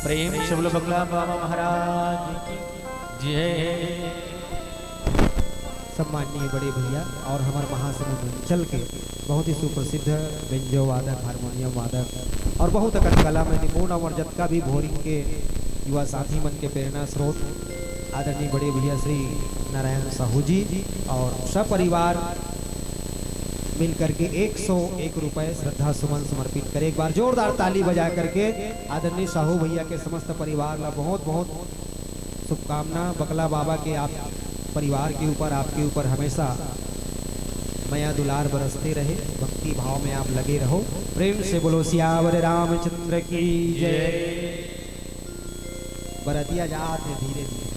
प्रेम से बोलो बगला बाबा महाराज जय। सम्माननीय बड़े भैया और हमारे महासमुंद अंचल के बहुत ही सुप्रसिद्ध बेंजो वादक, हारमोनियम वादक और बहुत अकन कला में निपुण और जत्का भी भोरिंग के युवा साथी मन के प्रेरणा स्रोत आदरणीय बड़े भैया श्री नारायण साहू जी और सपरिवार मिल करके 101 रुपए श्रद्धा सुमन समर्पित करे। एक बार जोरदार ताली बजा करके आदरणीय साहू भैया के समस्त परिवार ला बहुत बहुत शुभकामना। बकला बाबा के आप परिवार के ऊपर, आपके ऊपर हमेशा मया दुलार बरसते रहे, भक्ति भाव में आप लगे रहो। प्रेम से बोलो सियावर रामचंद्र की जय। बरतिया जात है धीरे धीरे,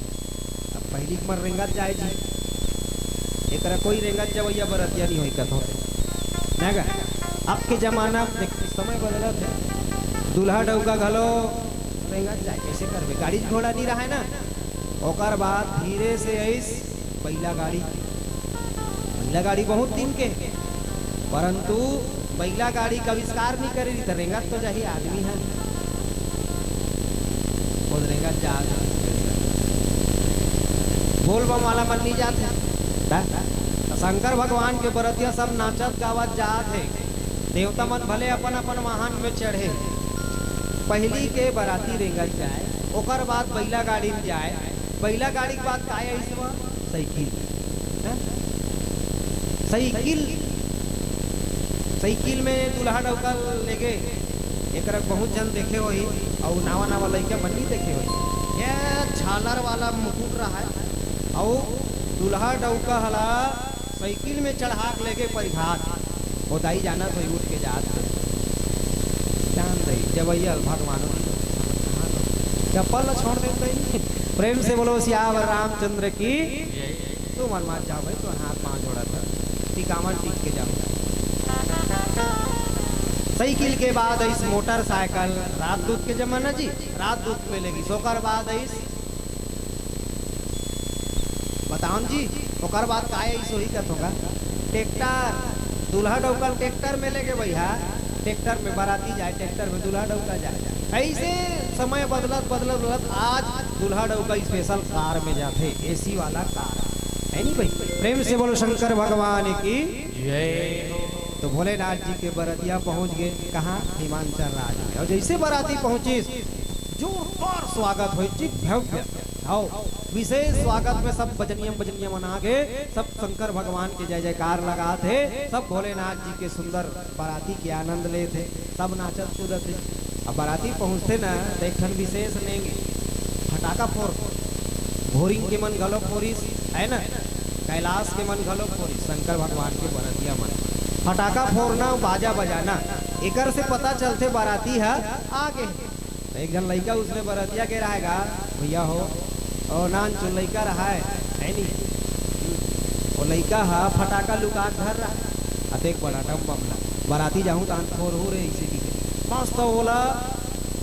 अब पहली मर रेंगत जाए जी, एक कोई रेंगत जवैया बरतिया नहीं होई कथो ना। अब के जमाना समय बदलत है, दूल्हा डौका घलो रेंगत जाए कैसे करबे, गाड़ी घोड़ा नहीं रहा है ना। ओकर बाद धीरे से ऐस बैला गाड़ी बहुत दिन के, परंतु बैला गाड़ी का आविष्कार नहीं करे तो रेंगत तो जाही आदमी है बोल रेंगत जा बोल बम वाला मन नहीं जाते। शंकर भगवान के बरतिया सब नाचत गावत जात है, देवता मन भले अपन अपन वाहन में चढ़े। पहली के बराती रेंगत जाए, ओकर बाद बैला गाड़ी में जाए, बैला गाड़ी के बाद का साइकिल साइकिल साइकिल में दूल्हा डौका लेके एक बहुत जन देखे हो ही, और नावा नावा लड़का बनी देखे हो ये झालर वाला मुकुट रहा है, और दूल्हा डौका हला साइकिल में चढ़ा के लेके परिघात होताई जाना तो उठ के जात जान रही जब भगवान चप्पल छोड़ देते नहीं। प्रेम से बोलो सियावर रामचंद्र की। तो मन मान जाओ भाई, तो हाथ पाँव जोड़ा था टिकावन टिक के जाओ। साइकिल के बाद इस मोटरसाइकिल, रात दूत के जमाना जी, रात दूत मिलेगी। सोकर बाद इस बताओ जी, ओकर बाद का वही कत होगा ट्रैक्टर, दूल्हा डौका ट्रैक्टर में लेके भैया, ट्रैक्टर में बाराती जाए, ट्रैक्टर में दूल्हा डौका जाए। ऐसे समय बदलत बदलत बदलत आज दूल्हा डौका स्पेशल कार में जाते, एसी वाला कार है नहीं भाई। प्रेम से बोलो शंकर भगवान की जय हो। तो भोलेनाथ जी के बरतिया पहुंच गए कहाँ, हिमांचल राज में। और जैसे बाराती पहुंची जोरदार स्वागत हुई जी, भव्य आओ विशेष स्वागत में सब बजनियम मना के सब शंकर भगवान के जय जयकार लगा थे, सब भोलेनाथ जी के सुंदर बाराती के आनंद ले थे, सब नाचत कूदत थे। अब बाराती पहुंचते ना तो एक विशेष लेंगे फटाका फोड़, भोरिंग के मन गलो फोरिस है ना, कैलाश के मन गलो फोरिस, शंकर भगवान के बरतिया मन फटाका फोड़ना बाजा बजाना, एकर से पता चलते बाराती है आगे। एक जन लड़का उसने बरतिया के रहेगा भैया हो और नान चो लड़का रहा है नहीं, वो लड़का है फटाका लुका घर रहा अत एक बड़ा टम बमला बाराती जाऊँ तो फोर हो रहे इसे की मस्त बोला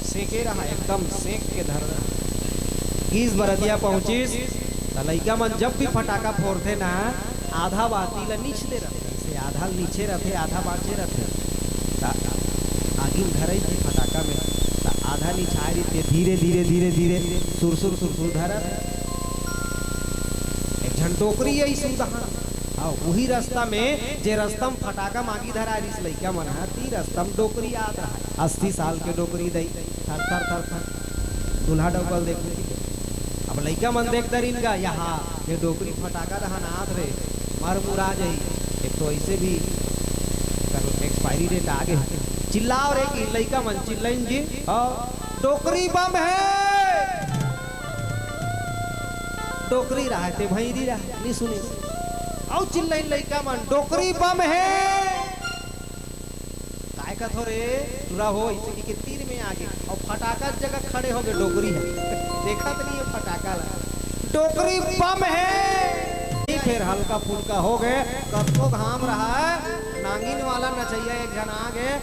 सेके रहा एकदम सेक के धर रहा। इस बरतिया पहुंचिस तो लड़का मन जब भी फटाका फोड़ते ना आधा बाती ला नीचे रहते, से आधा नीचे रहते आधा बाँचे रहते, आगे धरे थी फटाका में आधा निछाई रही धीरे धीरे धीरे धीरे सुरसुर सुरसुर धरा एक झन टोकरी यही सुनता हाँ वही रास्ता में जे रास्ता में फटाका मांगी धरा इस लड़का मन ती रास्ता में डोकरी याद रहा 80 साल के डोकरी दई थर थर थर थर दूल्हा डोकल देखने अब लड़का मन देख दर इनका यहाँ ये डोकरी फटाका रहा नाथ रे मर मुरा जाई। एक तो ऐसे भी एक्सपायरी डेट आगे चिल्लाओ रे कि लड़का मन चिल्लाइन जी डोकरी बम है, डोकरी रहते भैरी रहा नहीं सुनी आओ चिल्लाइन लड़का मन डोकरी बम है काय का थोड़े पूरा हो इसे के तीर में आगे और फटाका जगह खड़े हो गए डोकरी है देखा तो नहीं है फटाका डोकरी बम है। फिर हल्का फुल्का हो गए कब घाम रहा है नांगिन वाला नचैया एक जन आ गए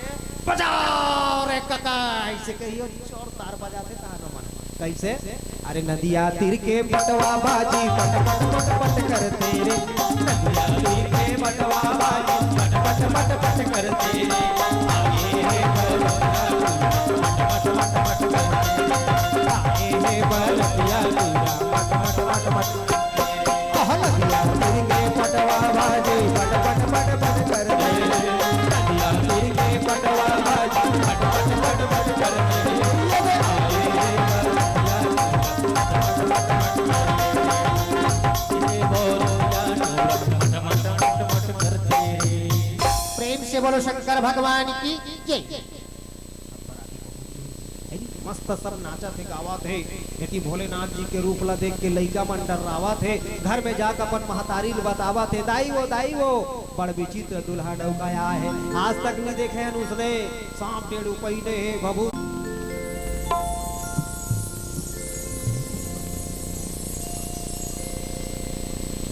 बजाओ रे कका ऐसे कहियो चोर तार बजाते तार मन कैसे अरे नदिया तीर के बटवा बाजी पट पट पट पट करते रे नदिया तीर के बटवा बाजी पट पट पट पट करते रे आगे है बलतिया पट पट पट पट करते आगे है बलतिया पट पट पट पट नदिया तीर के बटवा बाजी पट पट पट पट करते रे नदिया तीर के बटवा बाजी पट पट पट पट करते प्रेम से बोलो शंकर भगवान की जय। मस्त सब नाचा थे गावा थे यदि भोलेनाथ जी के रूप ला देख के लइका मन डरावा थे, घर में जाकर अपन महतारी बतावा थे दाई वो बड़ विचित्र दुल्हा डौकाया है आज तक नहीं देखे हैं उसने सांप डेढ़ पहिने है बबू।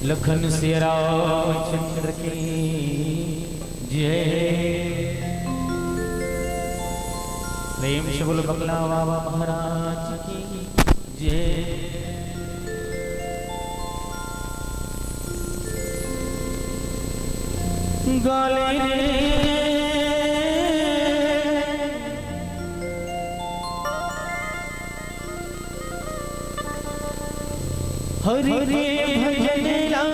लखन से रामचंद्र की जय। प्रेम से बोलो बगला बाबा महाराज की जय। गाले हरि रे भजन ला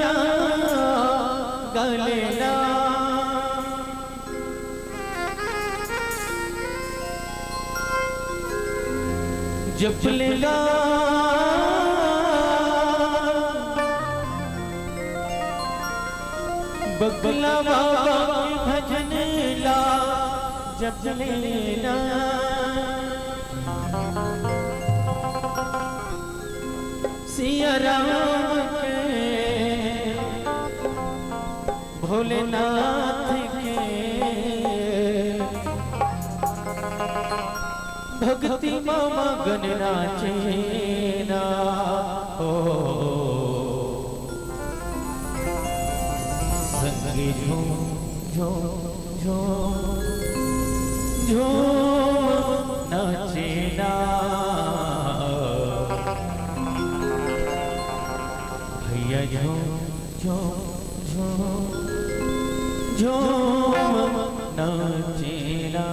गाले ला जप लेगा बगला बाबा भजन ला जप लेना सिया राम के भोलेनाथ के भक्ति मामा गण नाचेना हो संगे झूम झूम झूम झूम नाचेना भैया झूम झूम झूम झूम नाचेना।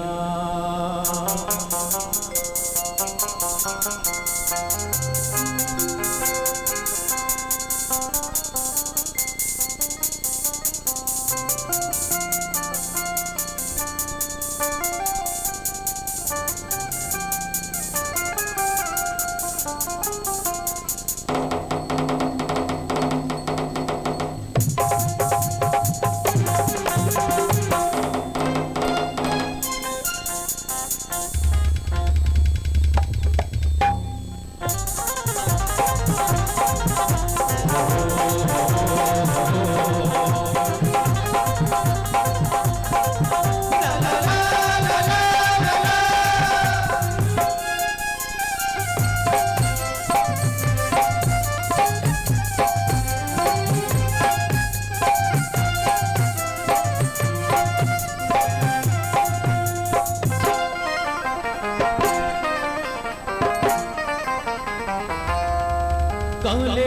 कमले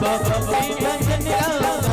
बाबा भजन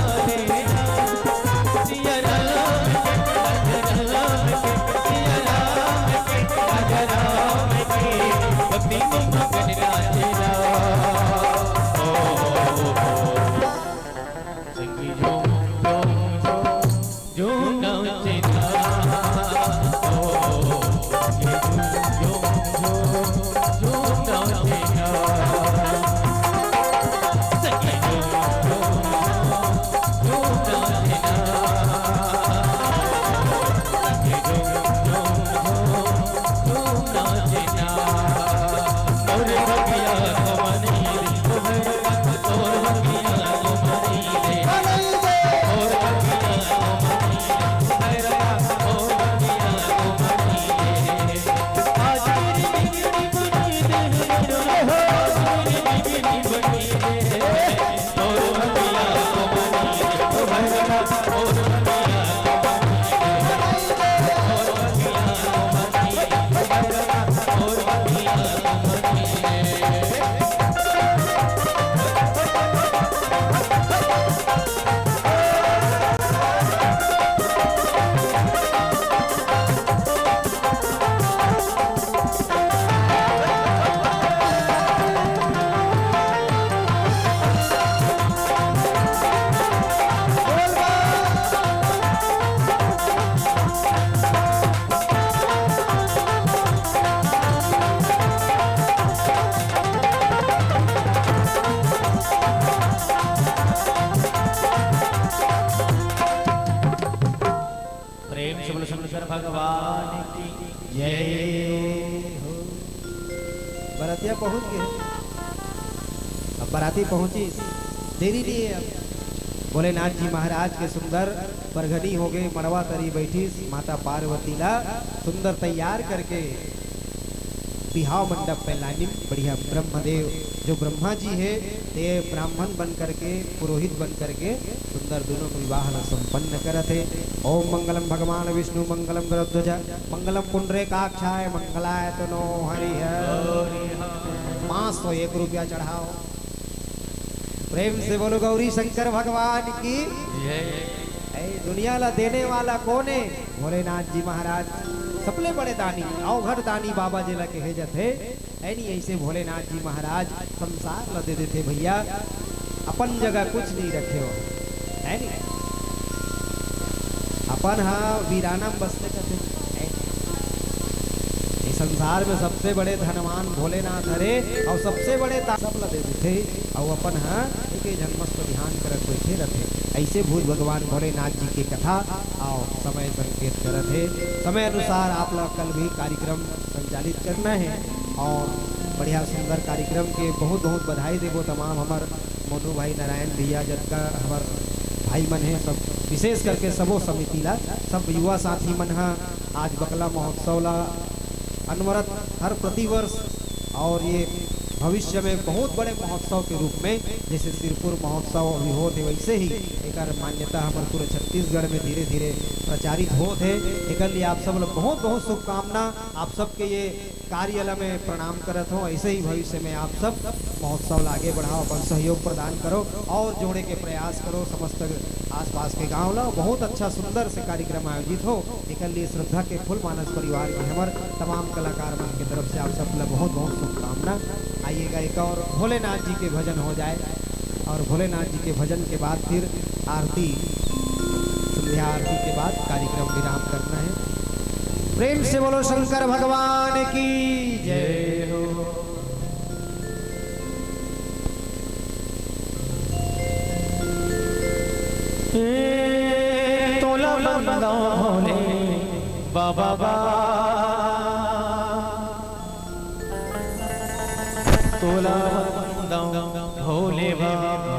भगवान की जय हो। बरातिया पहुंच गए, अब बाराती पहुंची, देरी नहीं है अब। भोलेनाथ जी महाराज के सुंदर परघनी हो गए, मड़वा तरी बैठी माता पार्वती ला सुंदर तैयार करके बिहाव मंडप पे लानी। बढ़िया ब्रह्मदेव जो ब्रह्मा जी है ते ब्राह्मण बन करके पुरोहित बन करके सुंदर दोनों को विवाह संपन्न करते। ओम मंगलम भगवान विष्णु मंगलम गरुड़ध्वज मंगलम पुंडरीकाक्षाय मंगलाय तनो हरिहर। मांस तो 1 रुपया चढ़ाओ, प्रेम से बोलो गौरी शंकर भगवान की दुनिया ला देने वाला कौन है? भोलेनाथ जी महाराज सबले बड़े दानी, अवघर दानी बाबा जी ला कहे जाते। नहीं ऐसे भोलेनाथ जी महाराज संसार ला दे देते भैया, अपन जगह कुछ नहीं रखे हो है नहीं। अपन हाँ वीराना बसते करते। इस संसार में सबसे बड़े धनवान भोलेनाथ हरे और सबसे बड़े सब ला दे देते। और अपन हाँ एक जन्मस्थ ध्यान करत बैठे रहते। ऐसे भूत भगवान भोलेनाथ जी की कथा और समय संकेत करत है। समय अनुसार आप लोग कल भी कार्यक्रम संचालित करना है और बढ़िया सुंदर कार्यक्रम के बहुत बहुत बधाई देवो तमाम हमार मोनू भाई नारायण भैया जतका हमार भाई मन है सब, विशेष करके सबो समिति ला सब युवा साथी मन हा आज बकला महोत्सव ला अनवरत हर प्रतिवर्ष और ये भविष्य में बहुत बड़े महोत्सव के रूप में जैसे सिरपुर महोत्सव अभी होते वैसे ही एक मान्यता हमारे पूरे छत्तीसगढ़ में धीरे धीरे प्रचारित होते है। एक लिए आप सब लोग बहुत बहुत शुभकामना। आप सबके ये कार्य में प्रणाम करत हो। ऐसे ही भविष्य में आप सब महोत्सव आगे बढ़ाओ, अपन सहयोग प्रदान करो और जोड़े के प्रयास करो। समस्त आसपास के गाँव ला बहुत अच्छा सुंदर से कार्यक्रम आयोजित हो। एक लिए श्रद्धा के फुल मानस परिवार के हमारे तमाम कलाकार मन की तरफ से आप सब लोग बहुत बहुत शुभकामना। आइएगा एक और भोलेनाथ जी के भजन हो जाए और भोलेनाथ जी के भजन के बाद फिर आरती, संध्या आरती के बाद कार्यक्रम विराम करना है। प्रेम से बोलो शंकर भगवान की जय हो। तोला बंदा भोले बाबा तोला बंदा भोले बाबा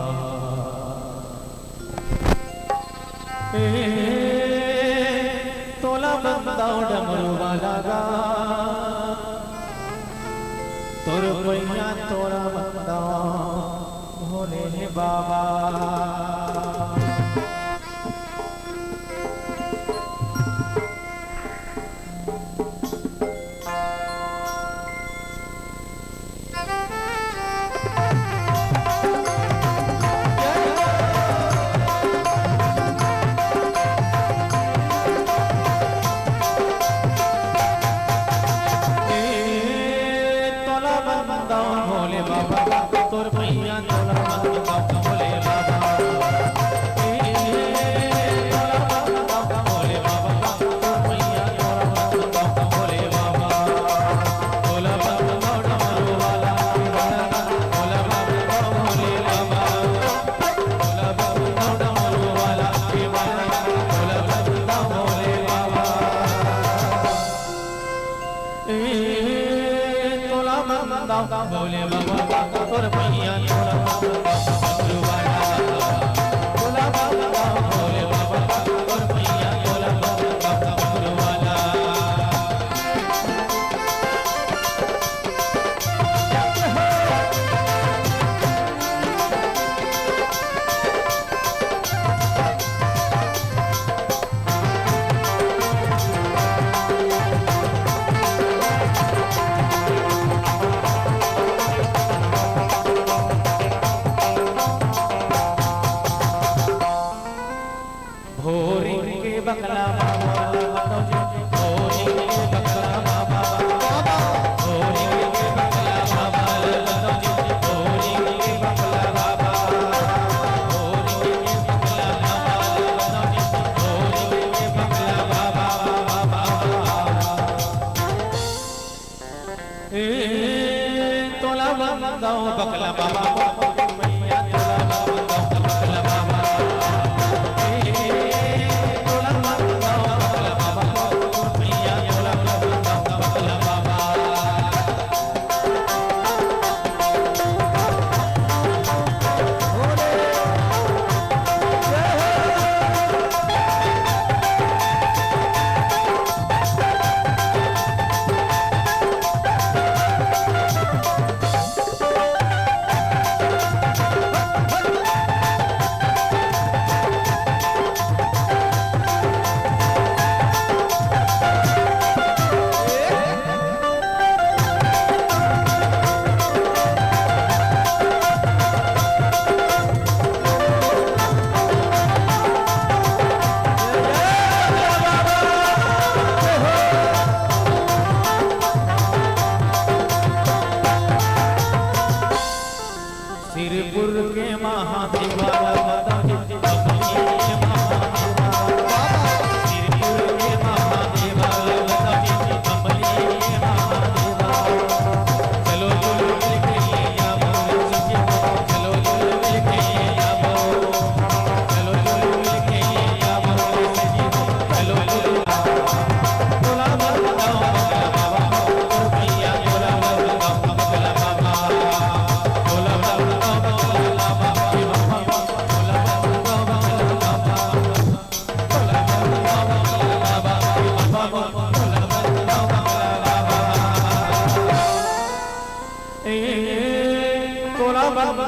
तोला बंदा डमरू वाला गा तोर पैया तोरा बंदा भोले बाबा। भोले बाबा तोर पैया तोरा बंदू वाला भोला बाबा भोले बाबा तोर पैया तोरा बंदू वाला। बकला बाबा भोरी के बकला बाबा भोरी के बकला बाबा भोरी के बकला बाबा भोरी के बकला बाबा भोरी के बकला बाबा तोला बंदा बकला बाबा मैया तोला बंदा बकला बाबा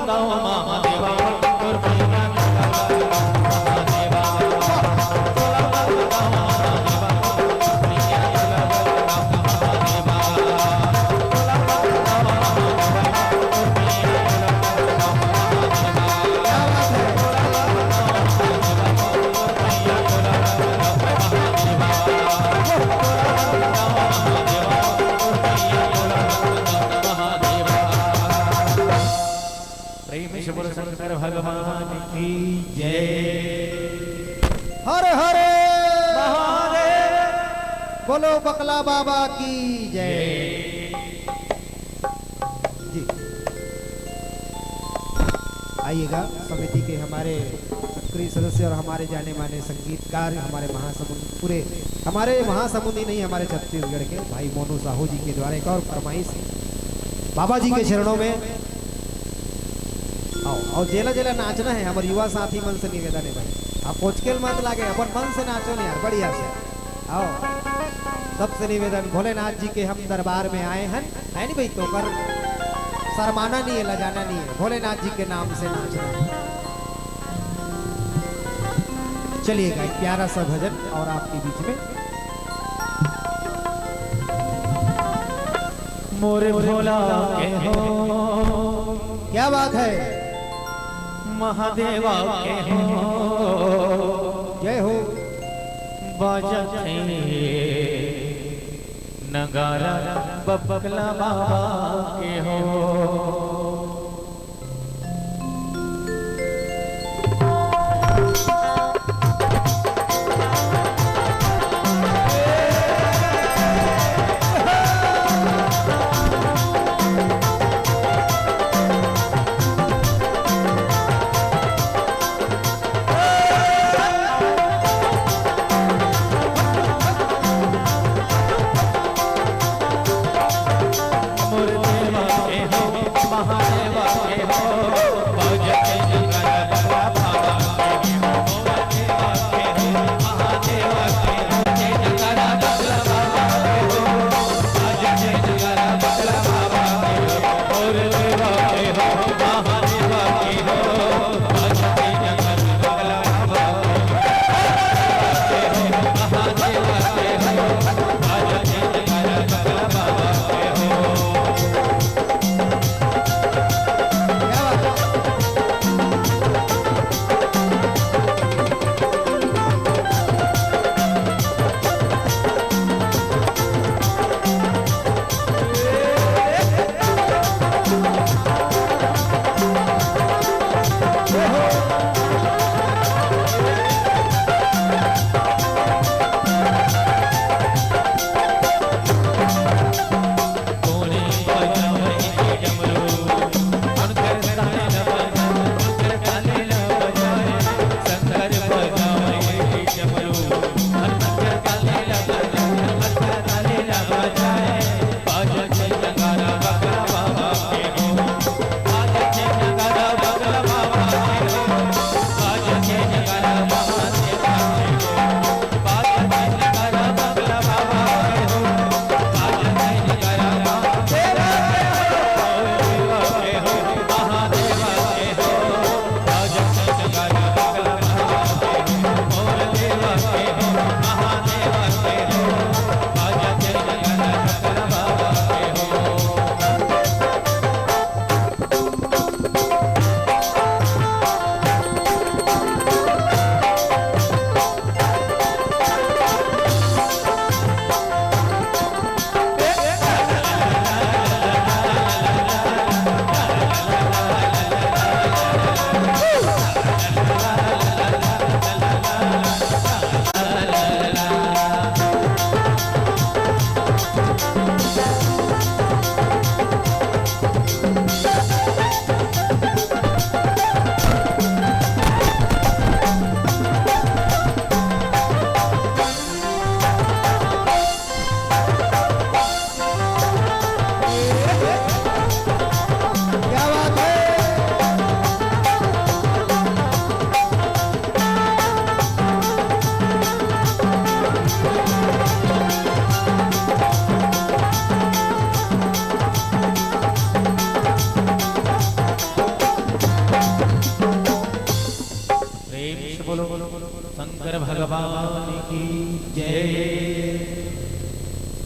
बताओ महादेवा और भैया महादेवा तोला बताओ महादेवा भैया तोला महादेवा तोला बताओ महादेवा और भैया शंकर भगवान की जय। हरे हरे महादेव बोलो बकला बाबा की जय। जी आइएगा समिति के हमारे सक्रिय सदस्य और हमारे जाने माने संगीतकार हमारे महासमुंद पूरे हमारे महासमुंदी नहीं हमारे छत्तीसगढ़ के भाई मोनू साहू जी के द्वारा एक और फरमाइश बाबा जी के चरणों में आओ और जेला जेला नाचना है हमारे युवा साथी मन से निवेदन है भाई आप पोचकेल मत लागे अपन मन से नाचो नहीं यार बढ़िया से आओ सबसे निवेदन भोलेनाथ जी के हम दरबार में आए हैं है नहीं भाई तो कर शर्माना नहीं है लजाना नहीं है भोलेनाथ जी के नाम से नाचना है। चलिएगा एक प्यारा सा भजन और आपके बीच में मोरे भोला के हो क्या बात है महादेवा के हो जय हो बजत नगारा बबकला बाबा के हो।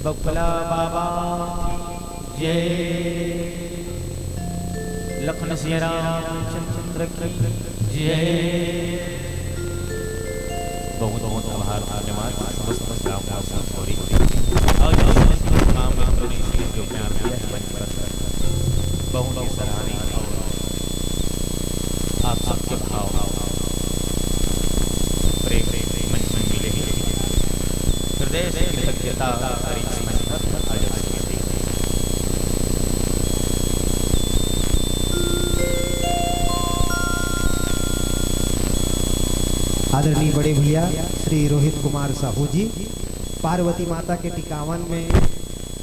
बगला बाबा जय, लखन सिया रामचंद्र की जय। बहुत बहुत आभार धन्यवाद समस्त गाँव सॉरी और तमाम मित्रों ने जो प्यार दिया है मंच पर बहुत ही सराहनीय और आप सबके भाव प्रेम मंच में मिले हृदय से कृतज्ञता करी मंच पर आ जा सके। आदरणीय बड़े भैया श्री रोहित कुमार साहू जी पार्वती माता के टिकावन में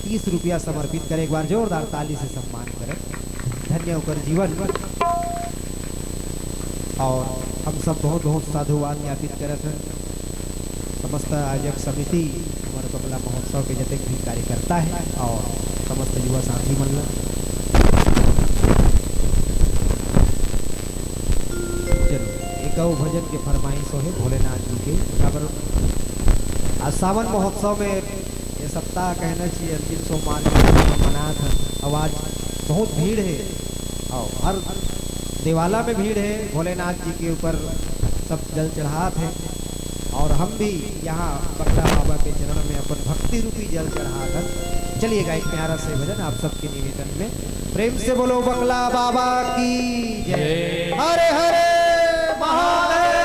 30 रुपया समर्पित करें। एक बार जोरदार ताली से सम्मान करें, धन्य होकर जीवन। और हम सब बहुत बहुत साधुवाद ज्ञापित करत हैं समस्त आयोजक समिति हमारे बगला महोत्सव के जतक भी कार्यकर्ता है और समस्त युवा साथी मन। चलो एक और भजन के फरमाइश है भोलेनाथ जी के बराबर। आज सावन महोत्सव में ये सप्ताह कहना चाहिए अंतिम सोमवार मना था। आवाज बहुत भीड़ है और हर देवाला में भीड़ है। भोलेनाथ जी के ऊपर सब जल चढ़ाते हैं और हम भी यहाँ बगला बाबा के चरण में अपन भक्ति रूपी जल चढ़ाकर चलिएगा एक प्यारा से भजन आप सबके निवेदन में। प्रेम से बोलो बगला बाबा की जय। हरे हरे महादेव।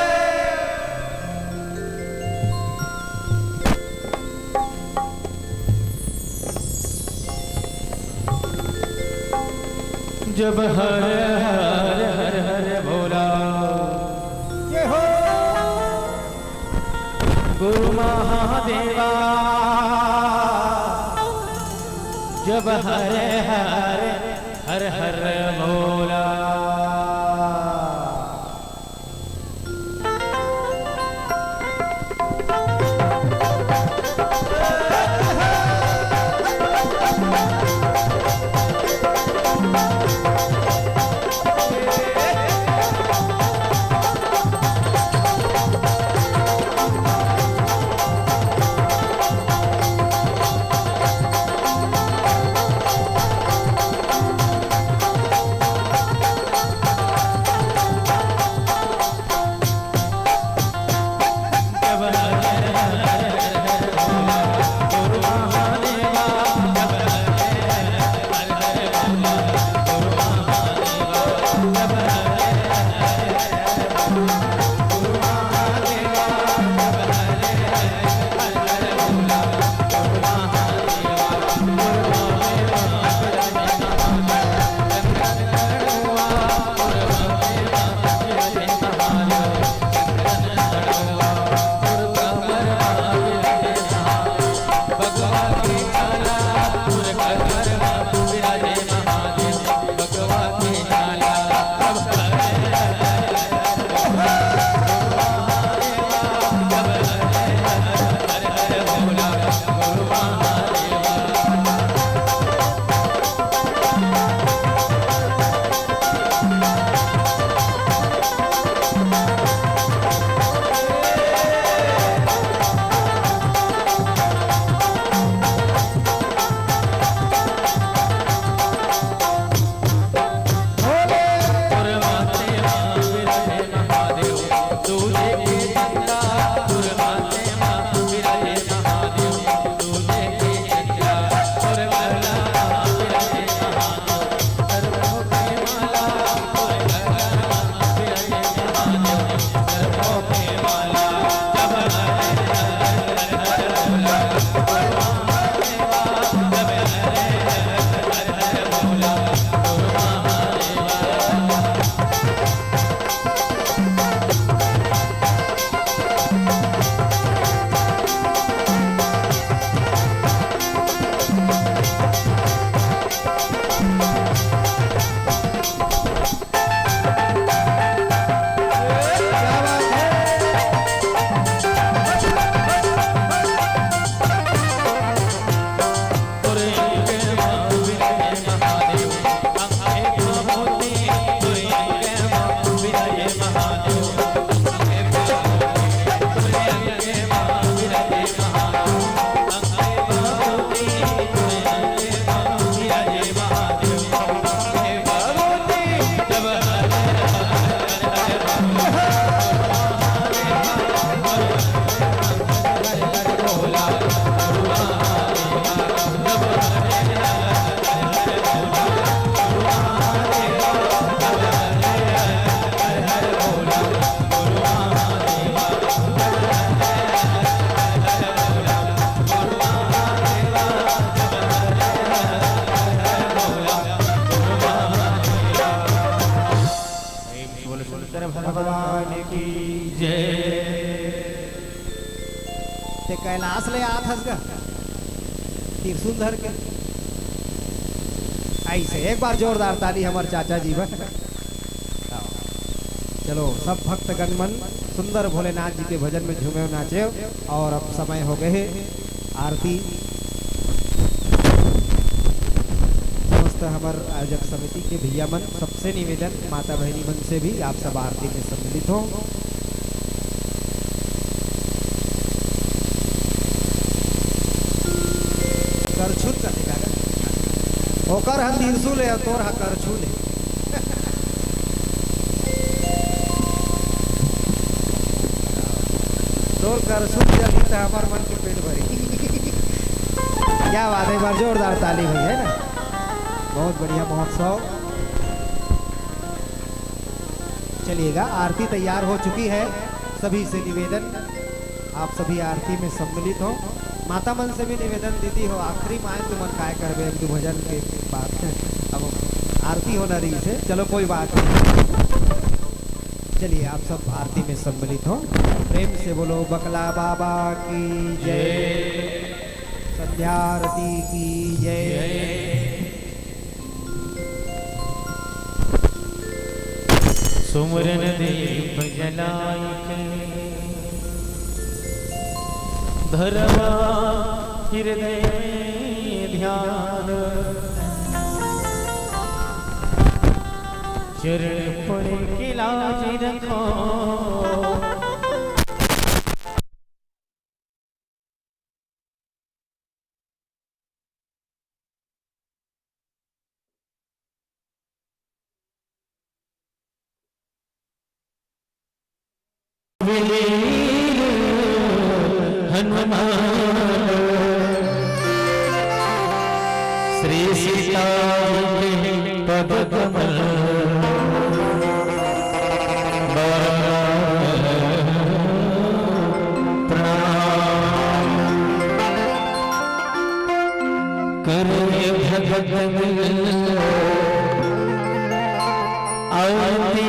जब हर हर हर हर भोला जय हो गुरु महादेवा, जब हर हर हर हर भोला। धस गा त्रिशूल धर के ऐसे एक बार जोरदार ताली हमारे चाचा जी बन। चलो सब भक्तगण मन सुंदर भोलेनाथ जी के भजन में झूमे नाचे। और अब समय हो गए आरती। समस्त हमार आयोजक समिति के भैया मन सबसे निवेदन, माता बहनी मन से भी आप सब आरती में सम्मिलित हो। करछुल का देखा ओकर हा त्रिशूल है, तोर हा करछुल है। तोर करछुल जली तो हमार मन के पेट भरी। क्या बात है, बार जोरदार ताली हुई है ना। बहुत बढ़िया महोत्सव। चलिएगा, आरती तैयार हो चुकी है। सभी से निवेदन आप सभी आरती में सम्मिलित हो। माता मन से भी निवेदन, दीदी हो आखिरी माए तुम काय करबे एक दो भजन के बाद अब आरती होना रही से। चलो कोई बात नहीं, चलिए आप सब आरती में सम्मिलित हो। प्रेम से बोलो बकला बाबा की जय, संध्या आरती की जय। सुमरन दीप जलाए धरवा हृदय में ध्यान, चरण पड़े के लाज रखो। हनुमान श्री सीता पद कमल प्रणाम करे भगत आरती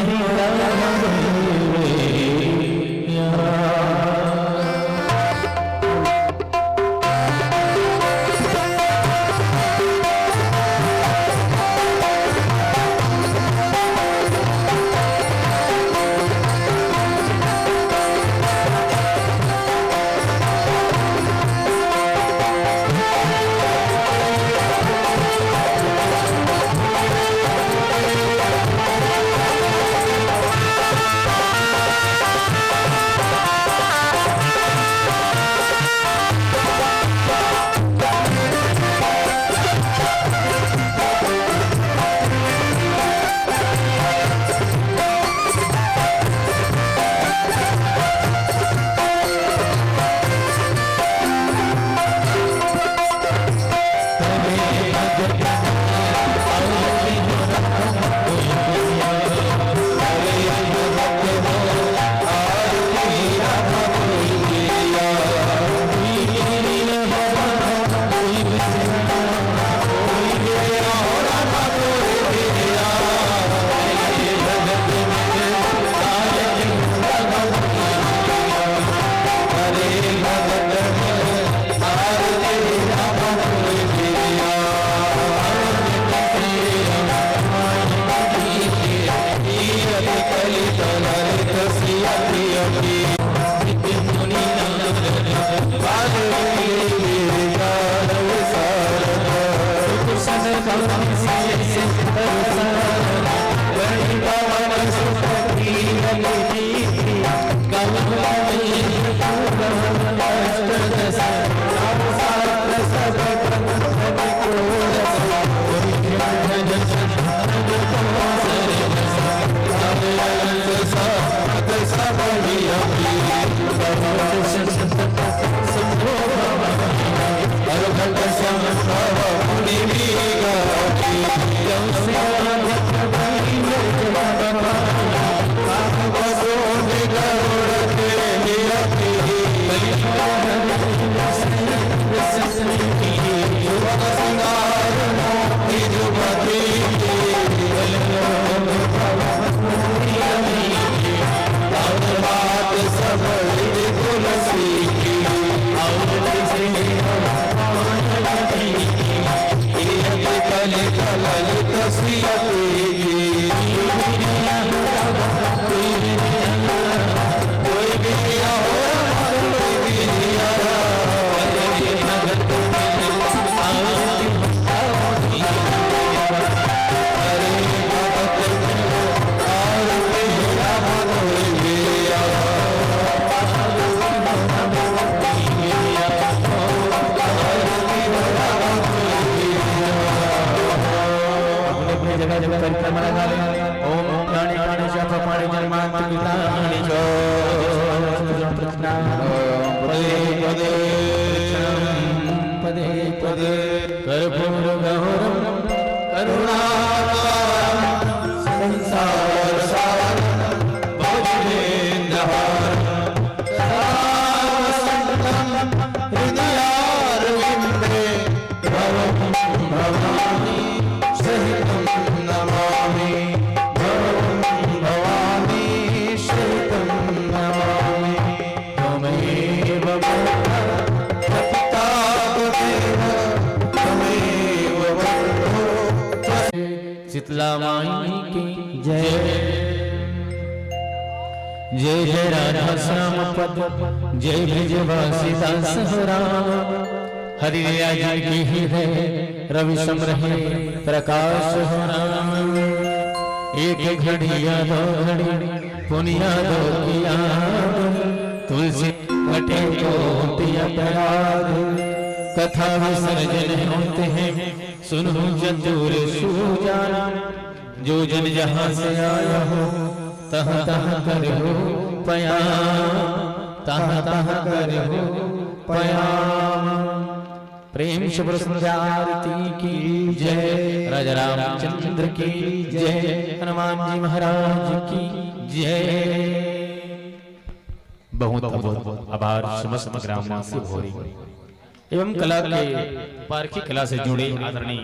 तुलसी की और परिक्रमा लगा ले। ओम ओम प्राणे प्राणे जप पाणे जन्मांत पितामहि जो पदे पदे पदे पदे कर्पूर गौरम करुणाकारं संसार सारं भवभीन्द्रहारं सदा वसन्तं हृदयारविन्दे भवं भवानी सहितं नमामि भवं भवानी सहितं नमामि त्वमेव शीतला माई की जय जय जय राधा श्याम पद जय ब्रजवासी दास राम हरि राजा की ही है रवि समरहे प्रकाश हो राम एक घड़िया दो घड़ी पुनिया दो किया तुलसी कटे तो पिया अपराध कथा विसर्जन होते हैं सुनो चतुर सुजाना जो जन जहाँ से आया हो तह तह कर हो पया तह तह कर हो पया प्रेम शुभ आरती की जय राजा रामचंद्र की जय हनुमान जी महाराज की जय। बहुत बहुत आभार समस्त ग्रामवासी भोरी एवं कला के पारखी कला से जुड़े आदरणीय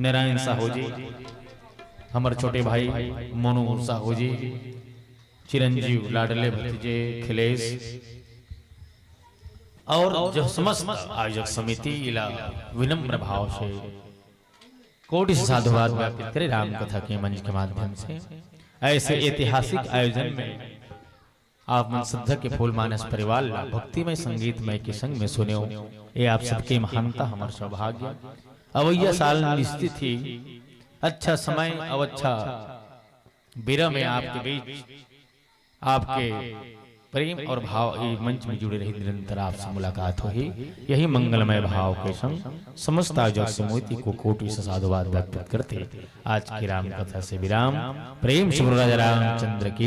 नारायण साहू जी हमारे छोटे भाई मोनू साहू जी चिरंजीव लाडले भतीजे खिलेश और जो समस्त आयोजक समिति इला विनम्र भाव से कोटि साधुवाद ज्ञापित करे राम कथा के मंच के माध्यम से ऐसे ऐतिहासिक आयोजन में आप मन श्रद्धा के फूल मानस परिवार ला भक्तिमय संगीतमय के संग में सुने ये आप सबके महानता हमार सौभाग्य अवैया साल निश्चित ही अच्छा समय और अच्छा बिरह में आपके बीच आपके प्रेम और भाव ये मंच में जुड़े रही निरंतर आपसे मुलाकात हो ही यही मंगलमय भाव के संग समस्त आयोजक समिति को कोटि साधुवाद व्यक्त करते आज की राम कथा से विराम। प्रेम शुभ राजा रामचंद्र की